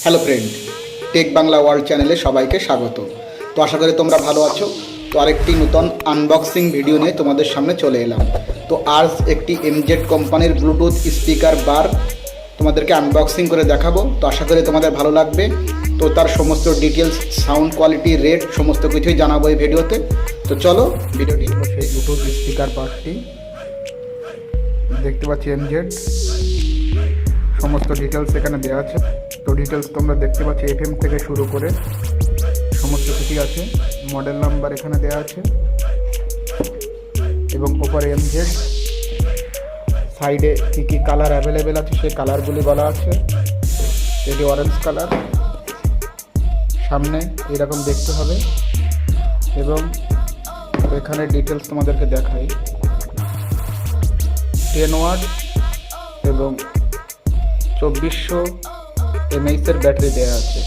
Hello friend, tech Bangla world চ্যানেলে সবাইকে স্বাগত। তো আশা করি তোমরা ভালো আছো। তো আরেকটি নতুন আনবক্সিং ভিডিও নিয়ে তোমাদের সামনে চলে এলাম। তো আজ একটি এমজেড কোম্পানির ব্লুটুথ স্পিকার বার তোমাদেরকে আনবক্সিং করে দেখাবো। তো আশা করি তোমাদের ভালো লাগবে। তো তার সমস্ত ডিটেলস, সাউন্ড কোয়ালিটি, রেট সমস্ত কিছুই জানাবো এই ভিডিওতে। তো চলো ভিডিওটি। সেই ব্লুটুথ স্পিকার বারটি দেখতে পাচ্ছি এমজেড, সমস্ত ডিটেলস এখানে দেওয়া আছে। তো ডিটেলস তোমরা দেখতে পাচ্ছি, এফএম থেকে শুরু করে সমস্ত কিছুই আছে। মডেল নাম্বার এখানে দেওয়া আছে এবং ওপরে এমজেড, সাইডে কী কী কালার অ্যাভেলেবেল আছে সেই কালারগুলি বলা আছে। এটি অরেঞ্জ কালার, সামনে এরকম দেখতে হবে। এবং এখানে ডিটেলস তোমাদেরকে দেখাই। 10 ওয়াট এবং 2400 mAh ব্যাটারি দেওয়া আছে।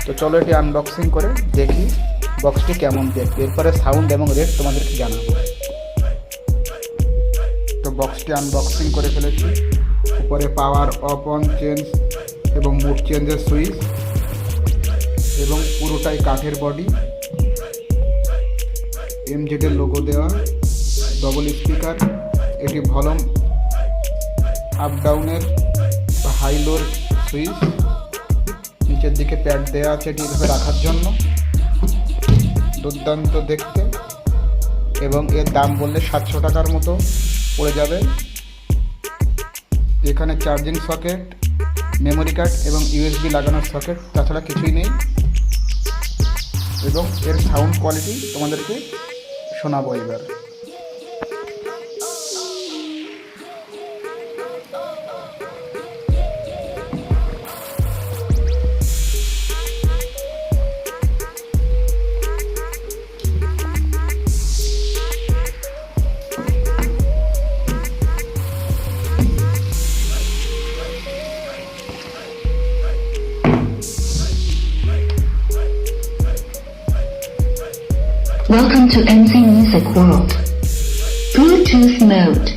তো চলো এটি আনবক্সিং করে দেখি বক্সটি কেমন দেখবে, এরপরে সাউন্ড এবং রেট তোমাদেরকে জানাবো। তো বক্সটি আনবক্সিং করে ফেলেছি। উপরে পাওয়ার অফ অন চেঞ্জ এবং মুড চেঞ্জের সুইচ এবং পুরোটাই কাঠের বডি, এমজেডের লোগো দেওয়া, ডবল স্পিকার। এটি ভলিউম আপ ডাউনের বা হাই লোর সুইচ, নিচের দিকে প্যাড দেওয়া আছে এটি এভাবে রাখার জন্য। দুর্দান্ত দেখতে, এবং এর দাম বললে 700 টাকার মতো পড়ে যাবে। এখানে চার্জিং সকেট, মেমোরি কার্ড এবং ইউএসবি লাগানোর সকেট, তাছাড়া কিছুই নেই। এবং এর সাউন্ড কোয়ালিটি তোমাদেরকে শোনাবো এবার। Welcome to NC Music World. Bluetooth mode.